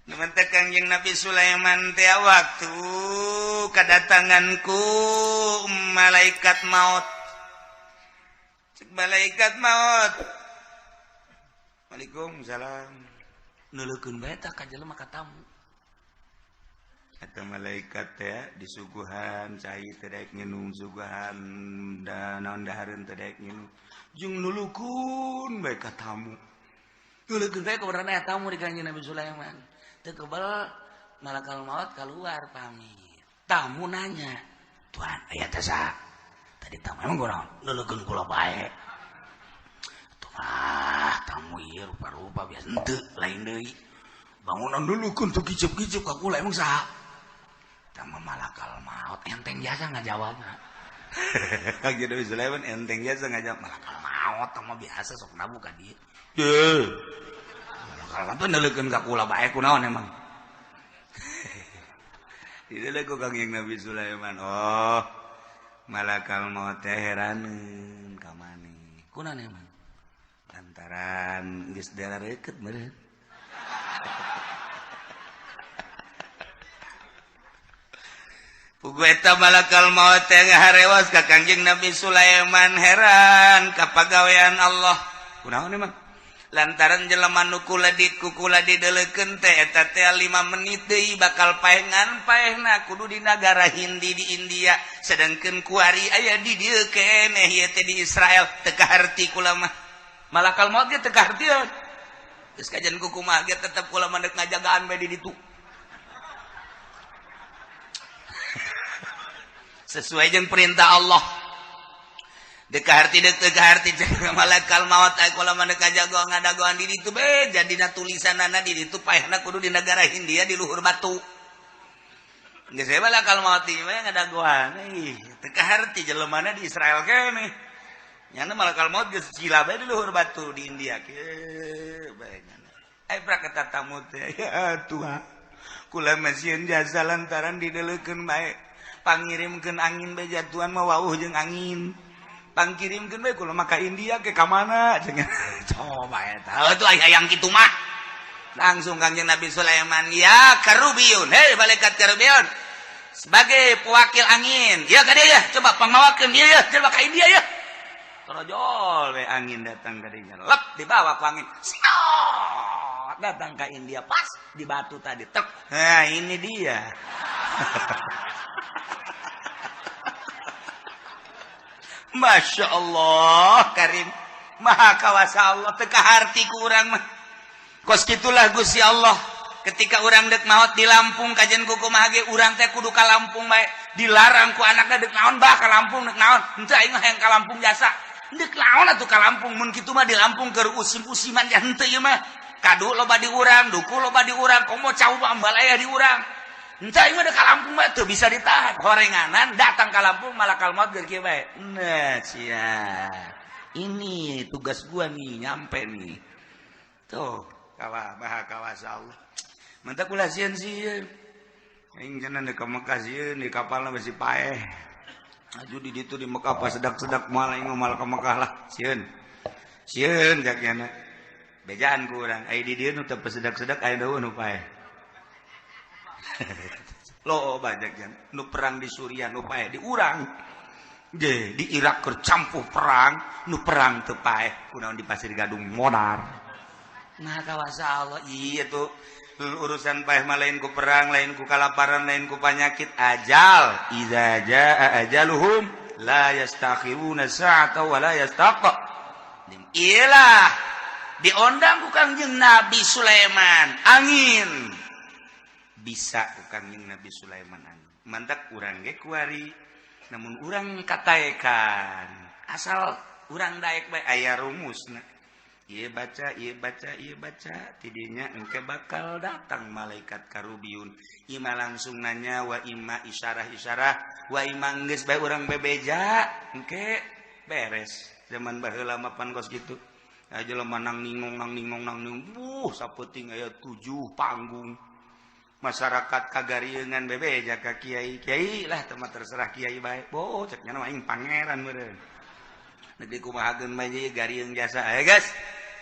Numantek Kangjeng Nabi Sulaiman teh waktu kedatanganku malaikat maut. Cek malaikat maut. Waalaikumsalam. Nuleukeun bae tah ka jelema ka tamu. Eta malaikat teh disuguhan cai teh daek nginum suguhan da naon dahareun teh daek nginum. Jeung nulukun bae ka tamu. Nuleukeun bae ka urang tamu di Kangjeng Nabi Sulaiman. Teu kebal malakal maut keluar pamit. Tamu nanya, "Tuan, aya teh saha?" Tadi tamu emang gua naon? Nuleukeun kula bae. Tuh mah tamu ieu rupa-rupa biasa henteu lain deui. Bangunan dulu kun tuh kicep-kicep ka kula emang saha? Tama malakal maut enteng biasa ngajawabna. Kangjeng Nabi Sulaiman enteng biasa ngajawab Malakal maut tama biasa sok nabu ka dieu. Ye. Malakal maut nuleukeun ka kula bae kunaon emang? Itu lagu Kangjeng Nabi Sulaiman. Oh, malakal maut teh heraneun ka maneh. Kunaon emang? Lantaran geus darareukeut meureun. Pugu eta malakal maut teh ngaharewas ka Kangjeng Nabi Sulaiman heran ka pagawean Allah. Kunaon emang? Lantaran jelema nu kula dideuleukeun teh eta teh 5 menit deui bakal paengan paehna kudu di nagara Hindi di India sedangkeun kuari aya di dieu keneh ieu teh di Israel teu kaharti kula mah. Malakal maut ge teu kahartieun. Geus kajian ku kumaha ge tetep kula mah deuk ngajagaan bae di ditu. Sesuai jeung perintah Allah. Dekaharti malakal maut aya kula mah kajagoan ngadagoan di ditu be jadina tulisanana di ditu paehna kudu di negara Hindia di luhur batu. Geus we malakal maut ieu mah ngadagoan teu kaharti jelemana di Israel keneh. Nyana malakal maut geus cila bae di luhur batu di India ke bae nyana. Ai praketa tamu teh ya Tuhan. Kula mah sieun jasa lantaran dideuleukeun bae. Pangirimkeun angin bae jatuhan mah wauh jeung angin. Pangkirimkeun bae kula mah ka India ke ka mana cenah. Coba eta. Itu hayang kitu mah. Langsung Kangjeng Nabi Sulaiman, "Ya Karubiyun, hei malaikat Karubiyun. Sebagai pewakil angin, ya ka dieu ya, coba pangmawakeun dieu ya, coba ka India ya." Torojol we angin datang ka dieu. Lep dibawa ku angin. Siot datang ka India pas di batu tadi. Tek. Nah, ini dia. Masya Allah Karim Maha kawasa Allah teu kaharti ku urang mah kos kitulah Gusti Allah ketika urang deuk maot di Lampung kajian ku kumaha ge urang teh kudu ka Lampung bae dilarang ku anakna deuk naon bah ka Lampung deuk naon henteu aing mah hayang ka Lampung jasa deuk naon atuh ka Lampung mun kitu mah di Lampung keur usim-usiman ya henteu ieu mah kadu loba di urang duku loba di urang komo cau balaya di urang entah ini ada ka Lampung mah tuh bisa ditahan horenganan datang ka Lampung malakal maut geus kieu bae. Nah, cia. Ini tugas gua nih nyampe nih. Tuh, maha kawasa Allah. Mantap kula sieun sieun. Aing cenah deuk ka Mekah sieun di kapalna masih paeh. Aju di ditu di Mekah pas sedak-sedak moal aing moal ka Mekah lah sieun. Sieun jakna. Bejaan ku urang ai di dieu nu teu sedak-sedak aya daun nu paeh. Lo banyak kan nu perang di Suriah nu paeh di urang ge di Irak keur campuh perang nu perang teu paeh kunaon di Pasir Gadung modar nah kawasa Allah iya tuh urusan paeh mah lain ku perang lain ku kalaparan lain ku penyakit ajal iza jaa ajaluhum la yastakhiruna sa'ata wa la yastaqdim iyalah diondang ku Kangjeng Nabi Sulaiman angin bisa ku Kangjeng Nabi Sulaiman mantak urang ge kuari namun urang kataekan asal urang daek bae aya rumusna ieu baca tidinya engke bakal datang malaikat Karubiyun ima langsung nanya wa ima isyarah wa ima geus bae urang bebeja engke beres zaman baheula mah pan kos kitu jelema nang ningong sapeuting aya 7 panggung masyarakat kagariengan bebeja ka kiai lah teman terserah kiai bae cek nya mah aing pangeran meureun negeri kumahageun mah ieu garieung jasa aya guys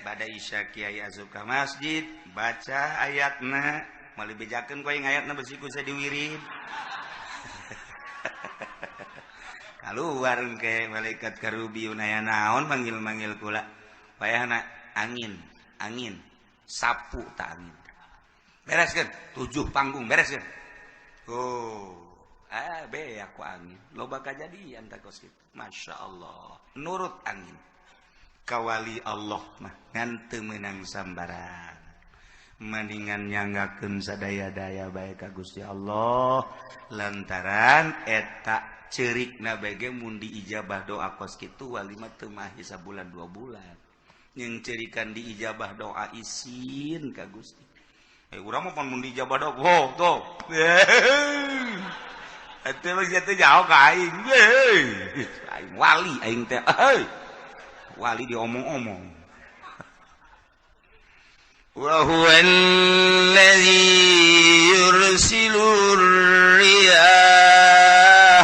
bada isya kiai asup ka masjid baca ayatna malah bejakeun kowe ngayatna besiku saya diwirid. Kaluar ke malaikat karubiun aya naon manggil-manggil kula. Payahna angin sapu tak angin. Bereskeun 7 panggung bereskeun. Oh, be aku angin. Loba kajadian tak kos kitu. Masyaallah. Nurut angin. Kawali Allah mah ngan teu meunang sambaran. Mendingan nyanggakeun sadaya-daya bae ka Gusti Allah lantaran eta ceurikna bage mun diijabah doa kos kitu wali mah teu mah sabulan 2 bulan. Yang ceurikan diijabah doa isin ka Gusti. Urang mah mun diijabah doa tuh. Eta mah teh jauh ka aing. Aing wali aing teh. Wali diomong-omong. Wa huwal ladzi yursilur riyah.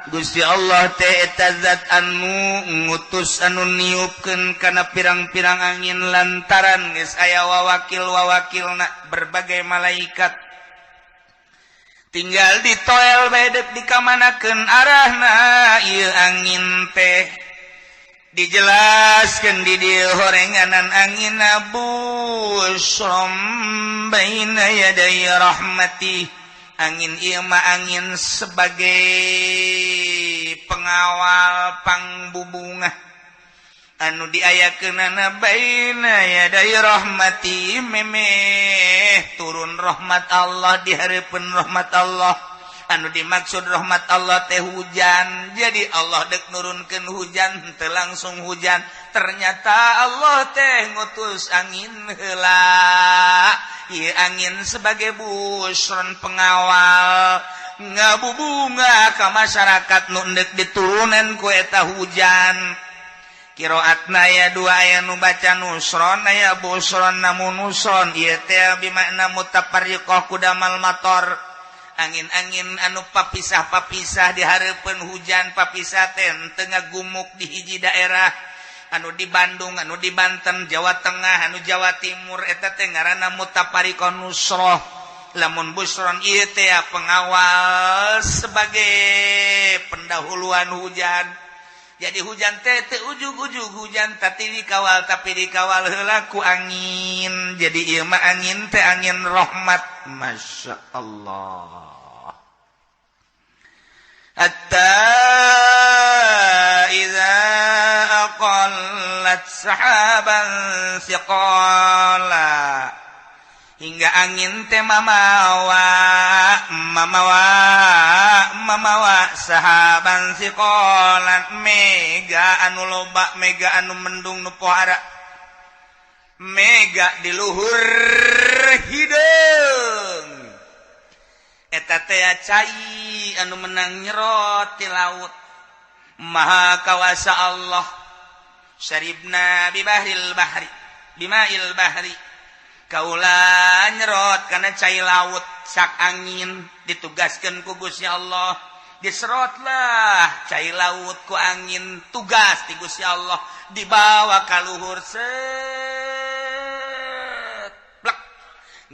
Gusti Allah teh eta zat anu ngutus anu niupkeun kana pirang-pirang angin lantaran geus aya wawakil-wawakilna berbagai malaikat. Tinggal ditoel bae deuk dikamanakeun arahna ieu angin teh. Dijelaskan di dieu horenganan angin busrom baina yaday rahmati. Angin ieu mah angin sebagai pengawal pangbubungah anu diayakeunana baina yaday rahmati memeh turun rahmat Allah di hareupeun rahmat Allah. Anu dimaksud rahmat Allah teh hujan. Jadi Allah dek nurunkeun hujan teu langsung hujan. Ternyata Allah teh ngutus angin heula. Ieu angin sebagai busron pengawal ngabubunga ka masyarakat nu deuk diturunan ku eta hujan. Qiraatna aya 2 aya nu baca nusron aya busron namun nusron ieu teh bimakna mutafarriqah kudamal mator. Angin-angin anu papisah-papisah di hareupeun hujan papisah teh teu ngagumuk di hiji daerah anu di Bandung, anu di Banten, Jawa Tengah, anu Jawa Timur eta teh ngaranna mutafariqon nusroh. Lamun busron ieu teh pengawal sebagai pendahuluan hujan. Jadi hujan teh teu ujug-ujug hujan tapi dikawal heula ku angin. Jadi ieu mah angin teh angin rahmat. Masya Allah. Hatta idza aqallat sahaban thiqala. Hingga angin teh mamawa sahaban thiqalan mega anu loba mega anu mendung nu pohara. Mega di luhur hideung eta teh cai anu menang nyerot ti laut maha kawasa Allah syaribna bima'il bahri kaula nyerot kana cai laut sak angin ditugaskeun ku Gusti Allah diserotlah cai laut ku angin tugas ti Gusti Allah dibawa ka luhur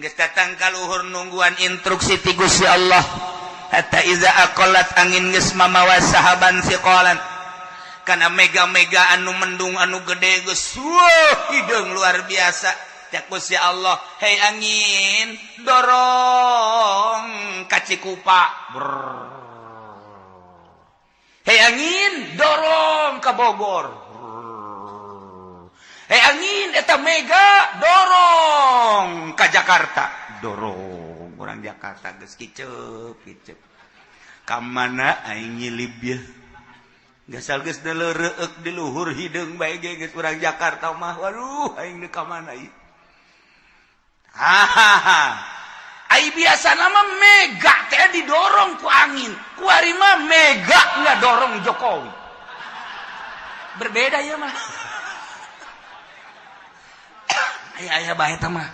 geus datang ka luhur nungguan instruksi ti Gusti Allah. Hatta iza aqallat angin geus mamawa sahaban siqalan kana mega-mega anu mendung anu gede geus hideung luar biasa. Ya Gusti Allah, hei angin dorong ka Cikupa. Hei angin dorong ka Bogor. Hei angin eta mega dorong ka Jakarta. Dorong orang Jakarta geus kiceup. Ka mana aing ngilib ya? Gasal geus deleureuk di luhur hideung bae ge geus urang Jakarta mah. Waduh aing ka mana ieu? Ai biasa nama mega teh didorong ku angin. Ku ari mah mega ngadorong Jokowi. Berbeda ya mah. Aya bae tah mah.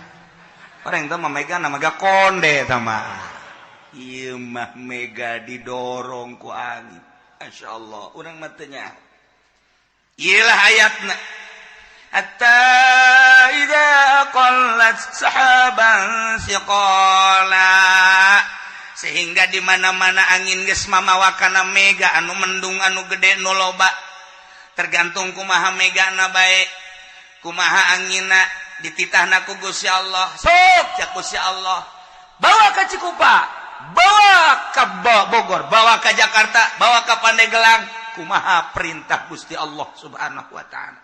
Orang teh mah mega nama ga konde tah mah. Ieu mah mega didorong ku angin. Masyaallah, urang mah teu nyaho. Ieu lah ayatna. hatta idza qallat sahaban siqala sehingga di mana-mana angin geus mamawa kana mega anu mendung anu gede nu loba tergantung kumaha megana bae kumaha angina dititahna ku Gusti Allah sok ya Gusti Allah bawa ka Cikupa bawa ka Bogor bawa ka Jakarta bawa ka Pandeglang kumaha perintah Gusti Allah Subhanahu wa taala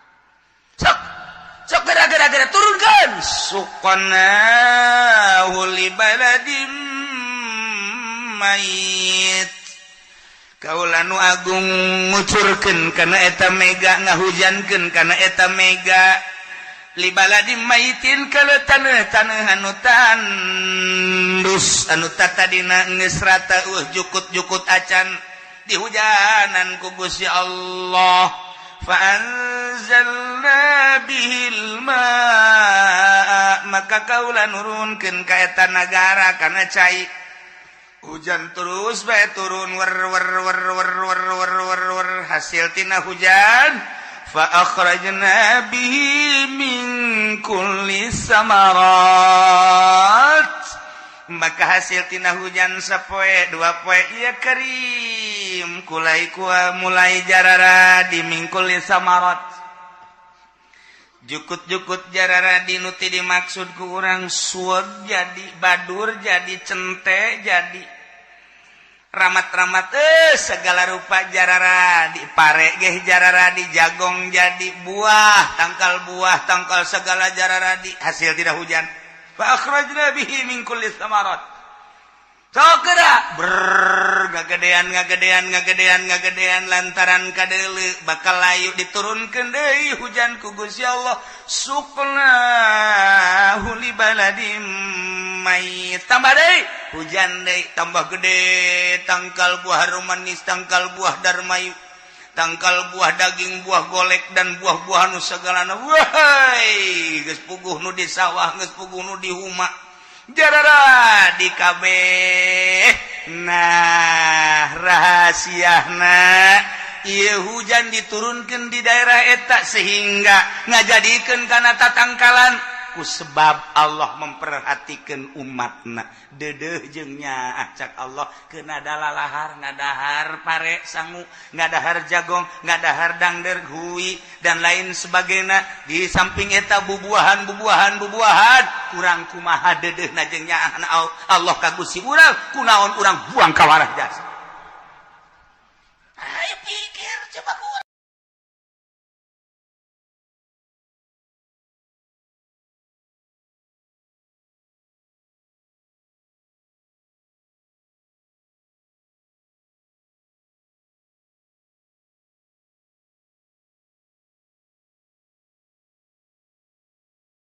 sok gara-gara turunkan suqana li baladim mayit kaula nu agung ngucurkeun kana eta mega ngahujankeun kana eta mega li baladim mayitin kana taneuh anu tandus anu tatadina geus rata jukut-jukut acan dihujanan ku Gusti Allah fa anzalna bihil ma maka kaula nurunkeun ka eta nagara kana cai hujan terus bae turun wer hasil tina hujan fa akhrajna bihi min kulli samarat maka hasil tina hujan sapoe dua poe ieu karim mulai jarara di min kulli samarat jukut-jukut jarara di nuti dimaksud ku urang suweg jadi badur jadi cente jadi ramat-ramat segala rupa jarara di pare geh jarara di jagong jadi buah tangkal segala jarara di hasil tidak hujan fa akhrajna bihi min kulli samarat sokera ngagedean lantaran kadeuleu bakal layu diturunkeun deui hujan ku Gusti Allah suqnahu li baladim mayit tambah deui hujan deui tambah gede tangkal buah manis tangkal buah darmayu tangkal buah daging buah golek dan buah-buah nu sagalana wahai geus puguh nu di sawah geus puguh nu di huma jarara di kabeh nah rahasiana ieu hujan diturunkeun di daerah eta sehingga ngajadikeun kana tatangkalan ku sebab Allah memperhatikeun umatna deudeuh jeung nya cak Allah keunada lalahar ngadahar pare sangu ngadahar jagong ngadahar dangder hui dan lain sebagainya di samping eta bubuahan kurang kumaha deudeuhna jeung nya Allah ka Gusti urang kunaon urang buang ka warah jasa